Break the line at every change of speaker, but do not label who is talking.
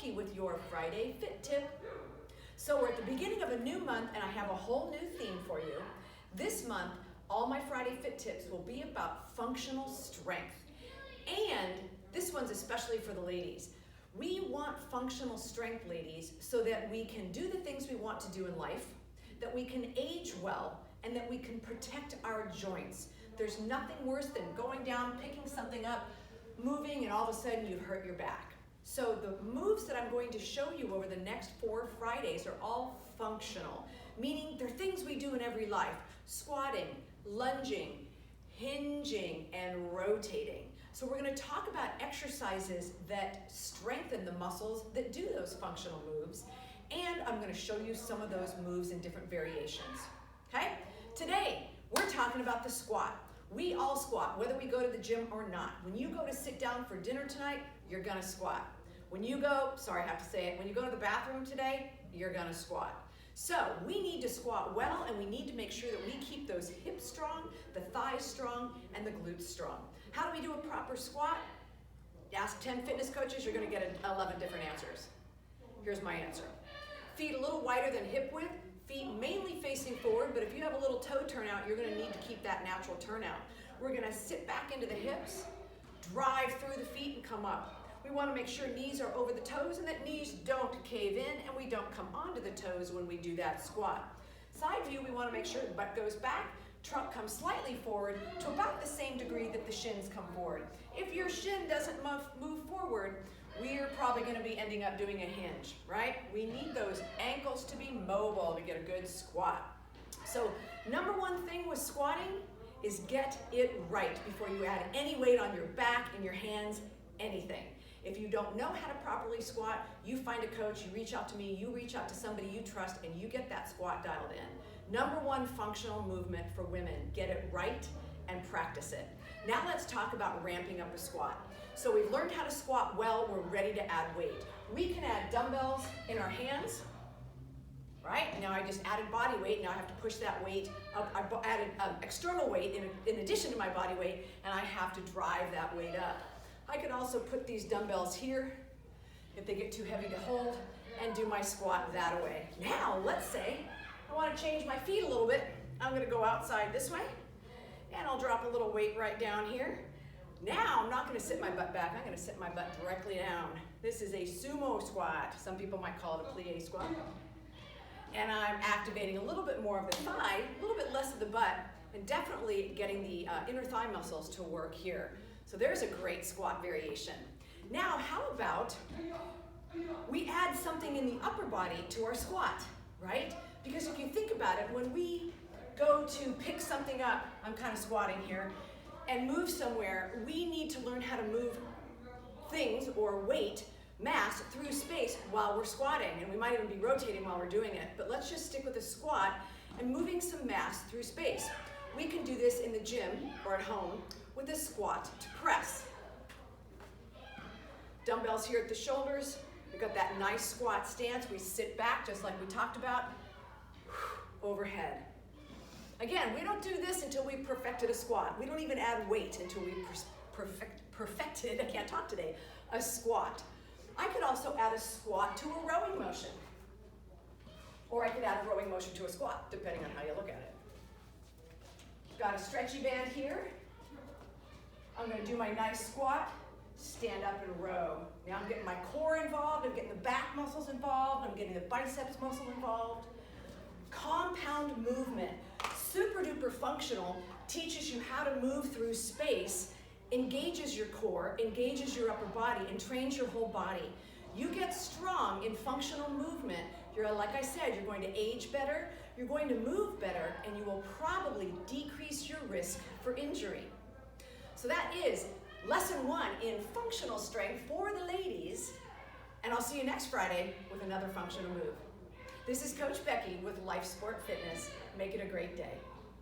Becky with your Friday Fit Tip. So we're at the beginning of a new month and I have a whole new theme for you. This month, all my Friday Fit Tips will be about functional strength. And this one's especially for the ladies. We want functional strength, ladies, so that we can do the things we want to do in life, that we can age well, and that we can protect our joints. There's nothing worse than going down, picking something up, moving, and all of a sudden you hurt your back. So the moves that I'm going to show you over the next 4 Fridays are all functional, meaning they're things we do in every life: squatting, lunging, hinging, and rotating. So we're going to talk about exercises that strengthen the muscles that do those functional moves, and I'm going to show you some of those moves in different variations. Okay? Today, we're talking about the squat. We all squat, whether we go to the gym or not. When you go to sit down for dinner tonight, you're gonna squat. When you go, sorry, I have to say it, when you go to the bathroom today, you're gonna squat. So we need to squat well, and we need to make sure that we keep those hips strong, the thighs strong, and the glutes strong. How do we do a proper squat? Ask 10 fitness coaches, you're gonna get 11 different answers. Here's my answer. Feet a little wider than hip width, feet mainly facing forward, but if you have a little toe turnout, you're gonna need to keep that natural turnout. We're gonna sit back into the hips, drive through the feet, and come up. We wanna make sure knees are over the toes and that knees don't cave in and we don't come onto the toes when we do that squat. Side view, we wanna make sure the butt goes back, trunk comes slightly forward to about the same degree that the shins come forward. If your shin doesn't move forward, we're probably gonna be ending up doing a hinge, right? We need those ankles to be mobile to get a good squat. So number one thing with squatting is get it right before you add any weight on your back, in your hands, anything. If you don't know how to properly squat, you find a coach, you reach out to me, you reach out to somebody you trust, and you get that squat dialed in. Number one functional movement for women, get it right and practice it. Now let's talk about ramping up a squat. So we've learned how to squat well, we're ready to add weight. We can add dumbbells in our hands, right? Now I just added body weight, now I have to push that weight up. I added external weight in addition to my body weight, and I have to drive that weight up. I could also put these dumbbells here if they get too heavy to hold and do my squat that way. Now let's say I want to change my feet a little bit. I'm going to go outside this way and I'll drop a little weight right down here. Now I'm not going to sit my butt back, I'm going to sit my butt directly down. This is a sumo squat. Some people might call it a plie squat. And I'm activating a little bit more of the thigh, a little bit less of the butt, and definitely getting the inner thigh muscles to work here. So there's a great squat variation. Now how about we add something in the upper body to our squat, right? Because if you think about it, when we go to pick something up, I'm kind of squatting here, and move somewhere, we need to learn how to move things or weight, mass, through space while we're squatting, and we might even be rotating while we're doing it, but let's just stick with the squat and moving some mass through space. We can do this in the gym or at home with a squat to press. Dumbbells here at the shoulders, we've got that nice squat stance, we sit back just like we talked about, overhead. Again, we don't do this until we've perfected a squat. We don't even add weight until we perfected, I can't talk today, a squat. I could also add a squat to a rowing motion. Or I could add a rowing motion to a squat, depending on how you look at it. Got a stretchy band here. I'm gonna do my nice squat, stand up and row. Now I'm getting my core involved, I'm getting the back muscles involved, I'm getting the biceps muscle involved. Compound movement, super duper functional, teaches you how to move through space, engages your core, engages your upper body, and trains your whole body. You get strong in functional movement. Like I said, you're going to age better, you're going to move better, and you will probably decrease your risk for injury. So that is lesson 1 in functional strength for the ladies, and I'll see you next Friday with another functional move. This is Coach Becky with Life Sport Fitness. Make it a great day.